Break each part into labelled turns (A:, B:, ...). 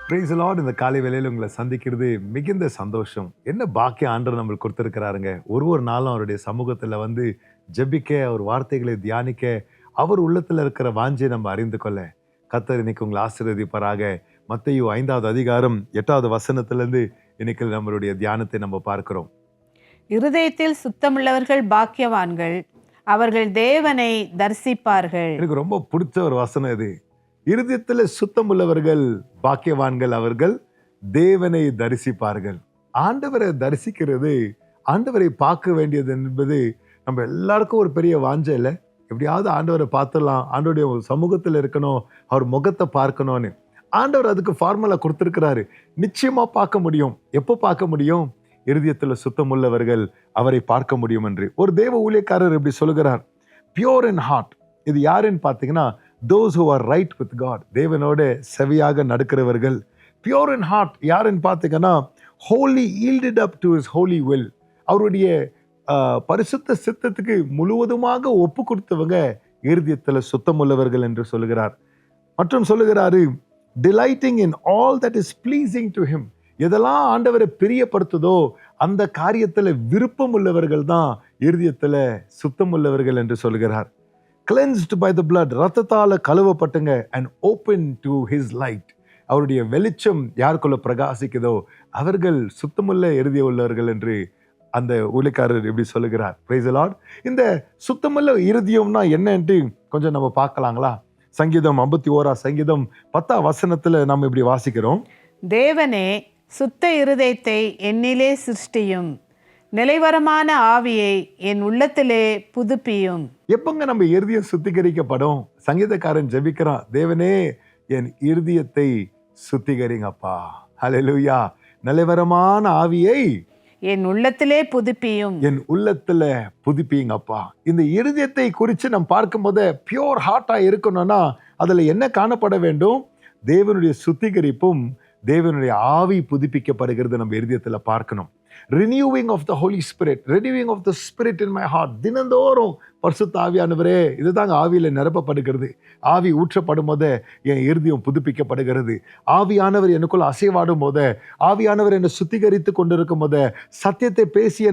A: Praise the Lord. இந்த காலை வேளையில் உங்களை சந்திக்கிறது மிகுந்த சந்தோஷம். என்ன பாக்கிய ஆண்டவர் நம்மளுக்கு கொடுத்துருக்கிறாருங்க. ஒரு நாளும் அவருடைய சமூகத்தில் வந்து ஜெபிக்க, அவர் வார்த்தைகளை தியானிக்க, அவர் உள்ளத்தில் இருக்கிற வாஞ்சை நம்ம அறிந்து கொள்ள கர்த்தர் இன்னைக்கு உங்களை ஆசீர்வதிப்பாராக. மத்தேயு 5வது அதிகாரம் 8வது வசனத்திலிருந்து இன்னைக்கு நம்மளுடைய தியானத்தை நம்ம பார்க்கிறோம்.
B: இருதயத்தில் சுத்தமுள்ளவர்கள் பாக்கியவான்கள், அவர்கள் தேவனை தரிசிப்பார்கள்.
A: எனக்கு ரொம்ப பிடிச்ச ஒரு வசனம் இது. இருதயத்தில் சுத்தம் உள்ளவர்கள் பாக்கியவான்கள், அவர்கள் தேவனை தரிசிப்பார்கள். ஆண்டவரை தரிசிக்கிறது, ஆண்டவரை பார்க்க வேண்டியது என்பது நம்ம எல்லாருக்கும் ஒரு பெரிய வாஞ்சை இல்லை? எப்படியாவது ஆண்டவரை பார்த்துடலாம், ஆண்டவருடைய சமூகத்தில் இருக்கணும், அவர் முகத்தை பார்க்கணும்னு. ஆண்டவர் அதுக்கு ஃபார்முலா கொடுத்துருக்கிறாரு. நிச்சயமா பார்க்க முடியும். எப்போ பார்க்க முடியும்? இருதயத்தில் சுத்தம் உள்ளவர்கள் அவரை பார்க்க முடியும் என்று ஒரு தேவ ஊழியக்காரர் இப்படி சொல்லுகிறார். Pure in heart. இது யாருன்னு பார்த்தீங்கன்னா, those who are right with God, தேவனோட செவியாக நடக்கிறவர்கள். பியூர் இன் ஹார்ட் யாருன்னு பார்த்தீங்கன்னா, wholly yielded up to his holy will, அவருடைய பரிசுத்த சித்தத்துக்கு முழுவதுமாக ஒப்பு கொடுத்தவங்க இருதயத்தில் சுத்தம் உள்ளவர்கள் என்று சொல்லுகிறார். மற்றும் சொல்லுகிறாரு, delighting in all that is pleasing to him, எதெல்லாம் ஆண்டவரை பிரியப்படுத்துதோ அந்த காரியத்தில் விருப்பம் உள்ளவர்கள் தான் இருதயத்தில் சுத்தம் உள்ளவர்கள் என்று சொல்லுகிறார். cleansed by the blood, ரத்தத்தால கழுவப்பட்டுங்க, and open to his light, அவருடைய வெளிச்சம் யாருக்குள்ள பிரகாசிக்குதோ அவர்கள் சுத்தமுள்ள இருதயம் உள்ளவர்கள் என்று அந்த ஊழியக்காரர் இப்படி சொல்லுகிறார். Praise the Lord. இந்த சுத்தமுள்ள இருதயம்னா என்னன்ட்டு கொஞ்சம் நம்ம பார்க்கலாங்களா? சங்கீதம் 51 சங்கீதம் 10 வசனத்துல நம்ம இப்படி வாசிக்கிறோம்.
B: தேவனே, சுத்த இருதயத்தை என்னிலே சிருஷ்டியும், நிலைவரமான ஆவியை என் உள்ளத்திலே புதுப்பியும்.
A: எப்பங்க நம்ம இருதயம் சுத்திகரிக்கப்படும்? சங்கீதக்காரன் ஜெபிக்கிறான், தேவனே என் இருதயத்தை சுத்திகரிங்கப்பா. ஹல்லேலூயா. நிலைவரமான ஆவியை
B: என் உள்ளத்திலே புதுப்பியும்,
A: என் உள்ளத்துல புதுப்பிங்கப்பா. இந்த இருதயத்தை குறித்து நம்ம பார்க்கும்போது பியூர் ஹார்ட்டா இருக்கணும்னா அதுல என்ன காணப்பட வேண்டும்? தேவனுடைய சுத்திகரிப்பும் தேவனுடைய ஆவி புதுப்பிக்கப்படுகிறது நம்ம இருதயத்துல பார்க்கணும். renewing of the Holy Spirit, renewing of the Spirit in my heart. தினந்தோறும் பரிசுத்த ஆவியானவரே, இதுதாங்க ஆவியில நிரப்பப்படுகிறது. ஆவி ஊற்றப்படும் போது என் இருதயம் புதுப்பிக்கப்படுகிறது. ஆவியானவர் எனக்குள்ள அசைவாடும் போது, ஆவியானவர் என்னை சுத்திகரித்து கொண்டிருக்கும் போது, சத்தியத்தை பேசிய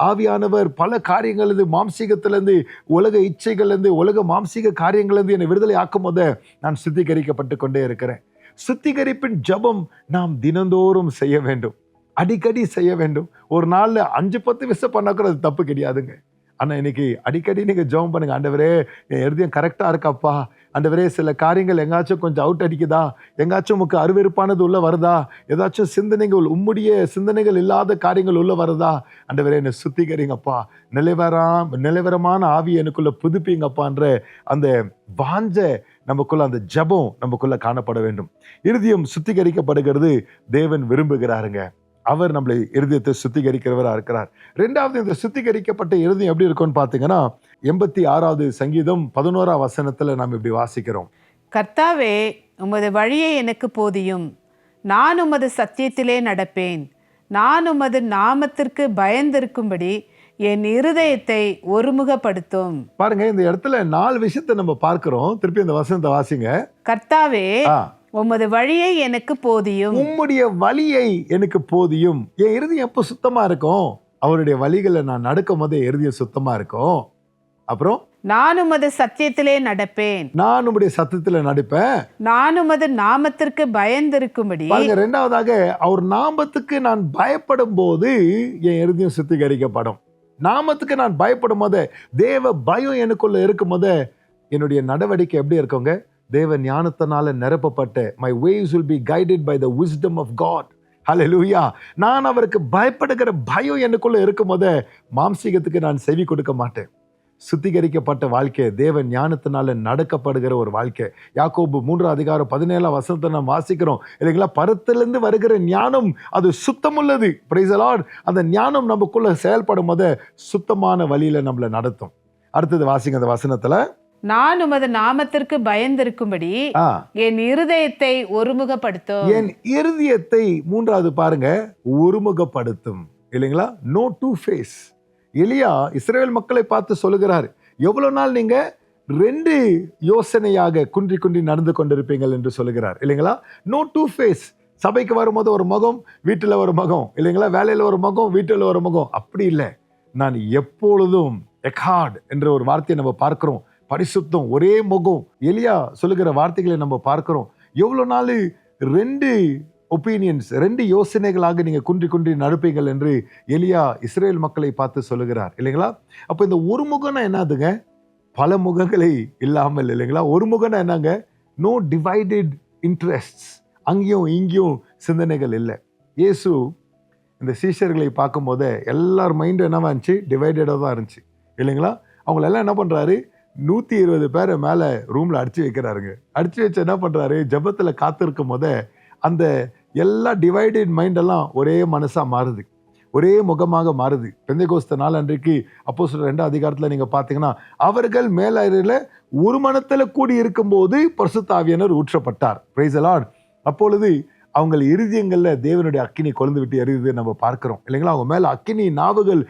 A: ஆவியானவர் பல காரியங்கள்லேருந்து, மாம்சீகத்திலேருந்து, உலக இச்சைகள்லேருந்து, உலக மாம்சீக காரியங்கள்லேருந்து என்னை விடுதலை ஆக்கும் போது நான் சுத்திகரிக்கப்பட்டு கொண்டே இருக்கிறேன். சுத்திகரிப்பின் ஜபம் நாம் தினந்தோறும் செய்ய வேண்டும், அடிக்கடி செய்ய வேண்டும். ஒரு நாள்ல 5-10 விஷயம் பண்ணா கூட அது தப்பு கிடையாதுங்க. ஆனா இன்னைக்கு அடிக்கடி நீங்க ஜெபம் பண்ணுங்க, ஆண்டவரே என் இருதயம் கரெக்டா இருக்காப்பா, ஆண்டவரே சில காரியங்கள் எங்காச்சும் கொஞ்சம் அவுட் அடிக்குதா, எங்காச்சும் உமக்கு அருவெறுப்பானது உள்ள வருதா, ஏதாச்சும் சிந்தனைகள் உம்முடைய சிந்தனைகள் இல்லாத காரியங்கள் உள்ள வருதா, ஆண்டவரே என்னை சுத்திகரிங்கப்பா, நிலைவரமான ஆவி எனக்குள்ள புதுப்பிங்கப்பான்ற அந்த வாஞ்ச நமக்குள்ள, அந்த ஜபம் நமக்குள்ள காணப்பட வேண்டும். இருதயம் சுத்திகரிக்கப்படுகிறது தேவன் விரும்புகிறாருங்க. அவர் நம்மளை இருதயத்தை சுத்திகரிக்கிறவராக இருக்கிறார். 2வது, இந்த சுத்திகரிக்கப்பட்ட இருதயம் எப்படி இருக்கும்னு பார்த்தீங்கன்னா, 86வது சங்கீதம் 11 வசனத்துல நாம் இப்படி வாசிக்கிறோம்.
B: கர்த்தாவே, உமது வழியை எனக்கு போதியும், நான் உமது சத்தியத்திலே நடப்பேன், நான் உமது நாமத்திற்கு பயந்திருக்கும்படி என் இருதயத்தை ஒருமுகப்படுத்தும்.
A: பாருங்க, இந்த இடத்துல 4 விஷயத்தை நம்ம பார்க்கிறோம். திருப்பி இந்த வசனத்தை வாசிங்க.
B: கர்த்தாவே, உமது வழியை எனக்கு போதியும்,
A: உம்முடைய வழியை எனக்கு போதியும். என் இருதயம் எப்போ சுத்தமா இருக்கும்? அவருடைய வழிகளை நான் நடக்கும் போதே இருதயம் சுத்தமா இருக்கும். அப்புறம்
B: நான் உமது சத்தியத்திலே நடப்பேன்,
A: நான் உம்முடைய சத்தியத்துல நடப்பேன்,
B: நான் உமது நாமத்திற்கு பயந்திருக்கும்படி.
A: 2வதாக, அவர் நாமத்துக்கு நான் பயப்படும் போது என் இருதயம் சுத்திகரிக்கப்படும். நாமத்துக்கு நான் பயப்படும் போது, தேவ பயம் எனக்குள்ள இருக்கும் போது என்னுடைய நடவடிக்கை எப்படி இருக்குங்க? தேவ ஞானத்தினால நிரப்பப்பட்ட, my ways will be guided by the wisdom of God. ஹல்லேலூயா. நான் அவருக்கு பயப்படுகிற பயம் எனக்குள்ள இருக்கும் போது மாம்சீகத்துக்கு நான் செவி கொடுக்க மாட்டேன். சுத்திகரிக்கப்பட்ட வாழ்க்கை, தேவ ஞானத்தினால நடக்கப்படுகிற ஒரு வாழ்க்கை. யாக்கோபு 3 அதிகாரம் 17 வசனத்தை நாம் வாசிக்கிறோம் இல்லைங்களா? பரத்திலிருந்து வருகிற ஞானம் அது சுத்தமுள்ளது. Praise the Lord. அந்த ஞானம் நமக்குள்ள செயல்படும் போது சுத்தமான வழியில நம்மளை நடத்தும். அடுத்தது வாசிங்க அந்த வசனத்துல.
B: நான் உமது நாமத்திற்கு பயந்திருக்கும்படி என் இருதயத்தை ஒருமுகப்படுத்தும்.
A: என் இருதயத்தை 3வது பாருங்க, ஒருமுகப்படுத்தும் இல்லைங்களா? No two face. எலியா இஸ்ரவேல் மக்களை பார்த்து சொல்லுகிறார், எவ்வளவு நாள் நீங்க 2 யோசனையாக குன்றி நடந்து கொண்டிருப்பீங்கள் என்று சொல்லுகிறார் இல்லைங்களா? No two face. சபைக்கு வரும்போது ஒரு முகம், வீட்டில் ஒரு முகம், இல்லைங்களா? வேலையில் ஒரு முகம், வீட்டில் ஒரு முகம். அப்படி இல்லை. நான் எப்பொழுதும் எக்காட் என்ற ஒரு வார்த்தையை நம்ம பார்க்கிறோம். பரிசுத்தம், ஒரே முகம். எலியா சொல்லுகிற வார்த்தைகளை நம்ம பார்க்கிறோம். எவ்வளோ நாள் 2 ஒப்பீனியன்ஸ், 2 யோசனைகளாக நீங்க குன்றி நடப்பீங்கள் என்று எலியா இஸ்ரேல் மக்களை பார்த்து சொல்லுகிறார், இல்லைங்களா? அப்போ இந்த ஒரு முகம்னா என்னதுங்க? பல முகங்களை இல்லாமல், இல்லைங்களா? ஒரு முகம்னா என்னங்க? No divided interests. அங்கேயும் இங்கேயும் சிந்தனைகள் இல்லை. இயேசு இந்த சீஷர்களை பார்க்கும் போது எல்லார் மைண்டும் என்னவா இருந்துச்சு? டிவைடடாக தான் இருந்துச்சு, இல்லைங்களா? அவங்களெல்லாம் என்ன பண்றாரு? 120 பேரை மேலே ரூம்ல அடிச்சு வைக்கிறாருங்க. அடிச்சு வச்சு என்ன பண்றாரு? ஜெபத்தில் காத்திருக்கும் போதே அந்த எல்லா டிவைடட் மைண்டெல்லாம் ஒரே மனசா மாறுது, ஒரே முகமாக மாறுது. பெந்தைகோஸ்து நாள் அன்றைக்கு அப்போஸ்தலர் 2 அதிகாரத்தில் நீங்க பார்த்தீங்கன்னா, அவர்கள் மேலறையில் ஒரு மனத்தில் கூடி இருக்கும்போது பரிசுத்த ஆவியானவர் ஊற்றப்பட்டார். Praise the Lord. அப்பொழுது அவங்க இருதயங்கள்ல தேவனுடைய அக்கினி கொழுந்து விட்டு எரியுது நம்ம பார்க்கிறோம், இல்லைங்களா? அவங்க மேல அக்கினி நாவுகள்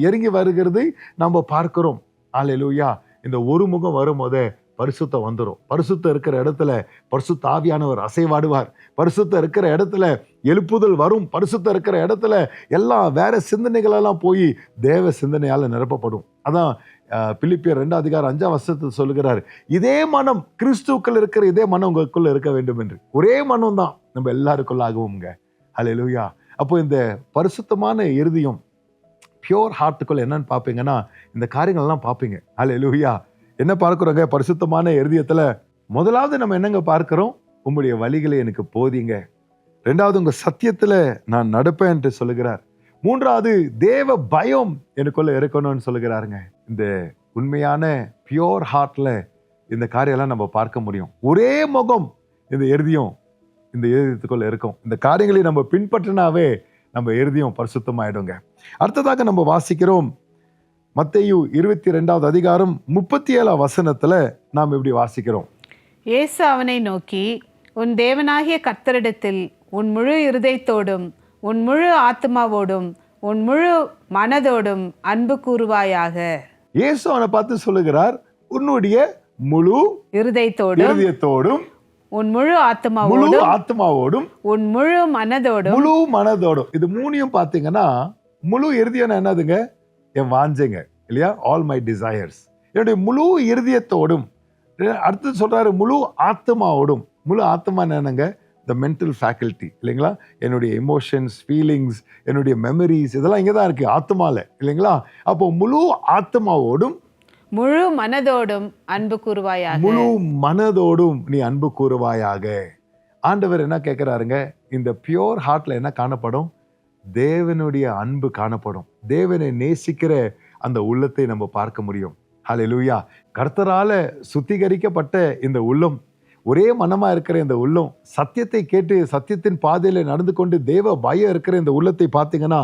A: இறங்கி வருகிறது நம்ம பார்க்கிறோம். அல்லேலூயா. இந்த ஒரு முகம் வரும்போதே பரிசுத்தம் வந்துடும். பரிசுத்தம் இருக்கிற இடத்துல பரிசுத்த ஆவியானவர் அசைவாடுவார். பரிசுத்தம் இருக்கிற இடத்துல எழுப்புதல் வரும். பரிசுத்தம் இருக்கிற இடத்துல எல்லாம் வேற சிந்தனைகளெல்லாம் போய் தேவ சிந்தனையால நிரப்பப்படும். அதான் பிலிப்பியர் 2 அதிகாரம் 5ஆம் வசனத்தில் சொல்லுகிறார், இதே மனம் கிறிஸ்துவுக்குள் இருக்கிற இதே மனம் உங்களுக்குள்ள இருக்க வேண்டும் என்று. ஒரே மனம் தான் நம்ம எல்லாருக்குள்ளாகுவோங்க. அல்லேலூயா. அப்போ இந்த பரிசுத்தமான இருதயம், பியோர் ஹார்ட்டுக்குள்ள என்னன்னு பார்ப்பீங்கன்னா இந்த காரியங்கள்லாம் பார்ப்பீங்க. அல்லேலூயா. என்ன பார்க்கிறோங்க? பரிசுத்தமான இருதயத்துல முதலாவது நம்ம என்னங்க பார்க்கிறோம்? உங்களுடைய வழிகளை எனக்கு போதிங்க. 2வது உங்க சத்தியத்துல நான் நடப்பேன் என்று சொல்லுகிறார். 3வது தேவ பயம் எனக்குள்ள இருக்கணும்னு சொல்லுகிறாருங்க. இந்த உண்மையான பியோர் ஹார்ட்ல இந்த காரியெல்லாம் நம்ம பார்க்க முடியும். ஒரே முகம் இந்த இருதயத்துக்குள்ள இருக்கும். இந்த காரியங்களை நம்ம பின்பற்றினாவே நம்ம இருதயம் பரிசுத்தமாயிடுங்க. அடுத்ததாக நம்ம வாசிக்கிறோம் மத்தேயு 22வது அதிகாரம் 37ஆம் வசனத்துல நாம் இப்படி வாசிக்கிறோம்.
B: இயேசு அவனை நோக்கி, உன் தேவனாகிய கர்த்தரிடத்தில் உன் முழு இருதயத்தோடும் உன் முழு ஆத்மாவோடும் உன் முழு மனதோடும் அன்பு கூறுவாயாக.
A: இயேசு அவனை பார்த்து சொல்லுகிறார், உன்னுடைய முழு இருதயத்தோடும்
B: உன் முழு
A: ஆத்மாவோடும்
B: உன் முழு மனதோடும். இது 3யும் பார்த்தீங்கன்னா முழு இருதயம் என்னதுங்க? என் வாஞ்சைங்க, இல்லையா? All my desires. என்னுடைய முழு இருதயத்தோடும். அடுத்து சொல்றாரு முழு ஆத்மாவோடும். முழு ஆத்மா என்னங்க? த மென்டல் ஃபேக்கல்ட்டி, இல்லைங்களா? என்னுடைய எமோஷன்ஸ், ஃபீலிங்ஸ், என்னுடைய மெமரிஸ் இதெல்லாம் இங்கே தான் இருக்கு ஆத்மால, இல்லைங்களா? அப்போ முழு ஆத்மாவோடும் முழு மனதோடும் அன்பு கூறுவாயாக.
A: முழு மனதோடும் நீ அன்பு கூறுவாயாக. ஆண்டவர் என்ன கேட்கிறாருங்க? இந்த பியோர் ஹார்ட்ல என்ன காணப்படும்? தேவனுடைய அன்பு காணப்படும். தேவனை நேசிக்கிற அந்த உள்ளத்தை நம்ம பார்க்க முடியும். ஹல்லேலூயா. கர்த்தரால சுத்திகரிக்கப்பட்ட இந்த உள்ளம், ஒரே மனமா இருக்கிற இந்த உள்ளம், சத்தியத்தை கேட்டு சத்தியத்தின் பாதையில நடந்து கொண்டு தேவ பயம் இருக்கிற இந்த உள்ளத்தை பார்த்தீங்கன்னா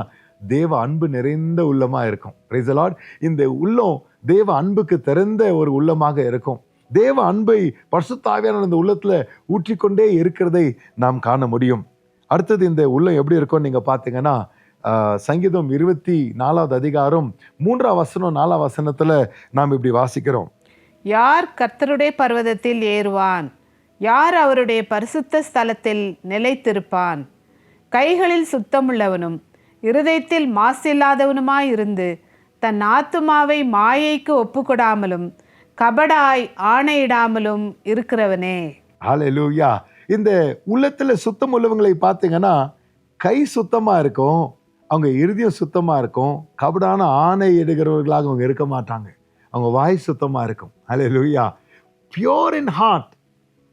A: தேவ அன்பு நிறைந்த உள்ளமா இருக்கும். Praise the Lord. இந்த உள்ளம் தேவ அன்புக்கு திறந்த ஒரு உள்ளமாக இருக்கும். தேவ அன்பை பரிசுத்த ஆவியானவர் இந்த உள்ளத்துல ஊற்றிக்கொண்டே இருக்கிறதை நாம் காண முடியும். அடுத்தது இந்த உள்ளம் எப்படி இருக்கும் நீங்க பார்த்தீங்கன்னா, சங்கீதம் 24வது அதிகாரம் 3ஆம் வசனம் 4ஆம் வசனத்துல நாம் இப்படி வாசிக்கிறோம்.
B: யார் கர்த்தருடைய பர்வதத்தில் ஏறுவான்? யார் அவருடைய பரிசுத்த ஸ்தலத்தில் நிலைத்திருப்பான்? கைகளில் சுத்தமுள்ளவனும் இருதயத்தில் மாசில்லாதவனுமாயிருந்து தன் ஆத்துமாவை மாயைக்கு ஒப்புக்கொடாமலும் கபடாய் ஆணையிடாமலும் இருக்கிறவனே.
A: ஹல்லேலூயா. இந்த உள்ளத்துல சுத்தம் உள்ளவங்களை பார்த்தீங்கன்னா கை சுத்தமா இருக்கும், அவங்க இருதயம் சுத்தமா இருக்கும், கபடான ஆணை எடுக்கிறவர்களாக அவங்க இருக்க மாட்டாங்க. அவங்க வாய் சுத்தமா இருக்கும். ஹல்லேலூயா. பியோர் இன் ஹார்ட்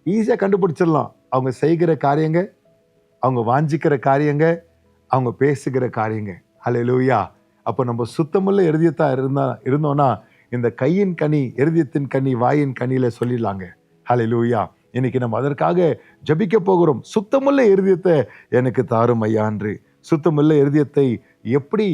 A: ஈஸியாக கண்டுபிடிச்சிடலாம். அவங்க செய்கிற காரியங்க, அவங்க வாஞ்சிக்கிற காரியங்க, அவங்க பேசுகிற காரியங்க. ஹல்லேலூயா. அப்போ நம்ம சுத்தமுள்ள இருதயத்தா இருந்தோம்னா இந்த கையின் கனி, இருதயத்தின் கனி, வாயின் கனியில சொல்லிடலாங்க. ஹல்லேலூயா. இன்னைக்கு நம்ம அதற்காக ஜபிக்க போகிறோம். சுத்தமுள்ள இருதயத்தை எனக்கு தாரும் ஐயான்று. சுத்தமுள்ள இருதயத்தை எப்படி,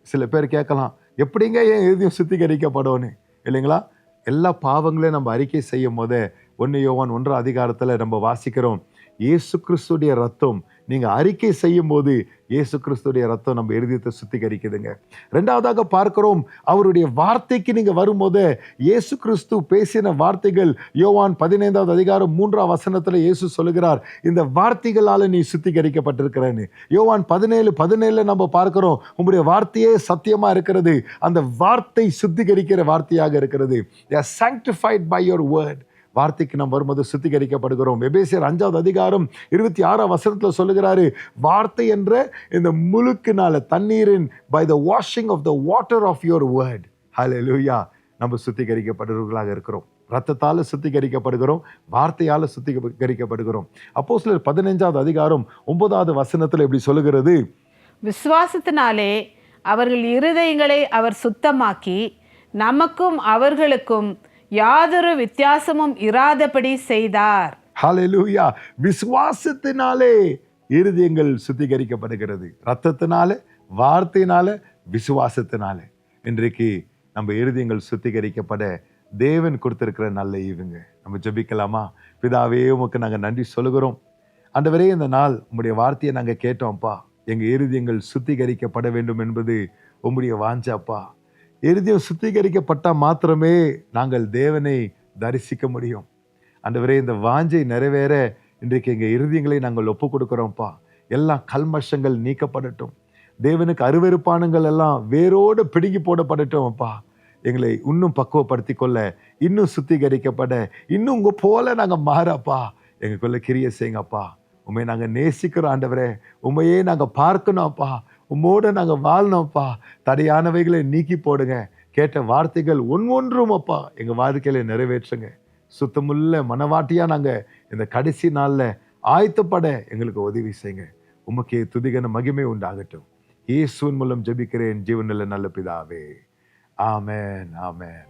A: சில பேர் கேட்கலாம், எப்படிங்க என் இருதயம் சுத்திகரிக்கப்படணும், இல்லைங்களா? எல்லா பாவங்களையும் நம்ம அறிக்கை செய்யும் போதே 1 யோவான் 1ஆம் அதிகாரத்தில் நம்ம வாசிக்கிறோம், இயேசு கிறிஸ்துடைய ரத்தம் நீங்க அறிக்கை செய்யும் போது இயேசு கிறிஸ்துடைய ரத்தம் நம்ம இருதயத்தை சுத்திகரிக்குதுங்க. ரெண்டாவதாக பார்க்கிறோம், அவருடைய வார்த்தைக்கு நீங்க வரும்போது இயேசு கிறிஸ்து பேசின வார்த்தைகள் யோவான் 15வது அதிகாரம் 3ஆம் வசனத்துல இயேசு சொல்லுகிறார், இந்த வார்த்தைகளால நீ சுத்திகரிக்கப்பட்டிருக்கிறன்னு. யோவான் 17:17 நம்ம பார்க்கிறோம், உங்களுடைய வார்த்தையே சத்தியமா இருக்கிறது, அந்த வார்த்தை சுத்திகரிக்கிற வார்த்தையாக இருக்கிறது. They are sanctified by your word. வார்த்தைக்கு நாம் வரும்போது சுத்திகரிக்கப்படுகிறோம். எபேசியர் 5வது அதிகாரம் 26ஆம் வசனத்துல சொல்லுகிறாரு, வார்த்தை என்ற இந்த முழுக்கினால தண்ணீரின் by the washing of the water of your word. ஹல்லேலூயா. நம்ம சுத்திகரிக்கப்படுகிறவர்களாக இருக்கிறோம். ரத்தத்தால சுத்திகரிக்கப்படுகிறோம், வார்த்தையால சுத்திகரிக்கப்படுகிறோம். அப்போஸ்தலர் 15வது அதிகாரம் 9வது வசனத்துல இப்படி சொல்லுகிறது,
C: விசுவாசத்தினாலே அவர்கள் இருதயங்களை அவர் சுத்தமாக்கி நமக்கும் அவர்களுக்கும் யாதொரு வித்தியாசமும் இராதபடி செய்தார்.
A: ஹல்லேலூயா. விசுவாசத்தினாலே இருதயங்கள் சுத்திகரிக்கப்படுகிறது. ரத்தத்தினால, வார்த்தையினால, விசுவாசத்தினால. இன்றைக்கு நம்ம இருதயங்கள் சுத்திகரிக்கப்பட தேவன் கொடுத்திருக்கிற நல்ல ஈவுங்க. நம்ம ஜெபிக்கலாமா? பிதாவே, உமக்கு நாங்கள் நன்றி சொல்லுகிறோம். ஆண்டவரே, இந்த நாள் உம்முடைய வார்த்தையை நாங்கள் கேட்டோம்ப்பா. எங்க இருதயங்கள் சுத்திகரிக்கப்பட வேண்டும் என்பது உம்முடைய வாஞ்சாப்பா. இருதயம் சுத்திகரிக்கப்பட்ட மாத்திரமே நாங்கள் தேவனை தரிசிக்க முடியும். ஆண்டவரே, இந்த வாஞ்சை நிறைவேற இன்றைக்கு எங்கள் இருதயங்களை நாங்கள் ஒப்பு கொடுக்குறோம்ப்பா. எல்லா கல்மஷங்கள் நீக்கப்படட்டும். தேவனுக்கு அருவருப்பானங்கள் எல்லாம் வேரோடு பிடுங்கி போடப்படட்டும் அப்பா. எங்களை இன்னும் பக்குவப்படுத்தி கொள்ள, இன்னும் சுத்திகரிக்கப்பட, இன்னும் உங்க போல நாங்கள் மாறப்பா. எங்களுக்குள்ள கிரியை செய்யுங்கப்பா. உண்மை நாங்கள் நேசிக்கிறோம் ஆண்டவரே. உண்மையே நாங்கள் பார்க்கணும்ப்பா. உம்மோட நாங்கள் வாழணும்ப்பா. தடையானவைகளை நீக்கி போடுங்க. கேட்ட வார்த்தைகள் ஒன்றொன்றும் அப்பா எங்கள் வாழ்க்கையில நிறைவேற்றுங்க. சுத்தமுள்ள மனவாட்டியா நாங்கள் இந்த கடைசி நாளில் ஆயத்தப்பட எங்களுக்கு உதவி செய்யுங்க. உமக்கே துதிகன மகிமை உண்டாகட்டும். இயேசுவின் மூலம் ஜெபிக்கிறேன் ஜீவனுள்ள நல்ல பிதாவே. ஆமென், ஆமென்.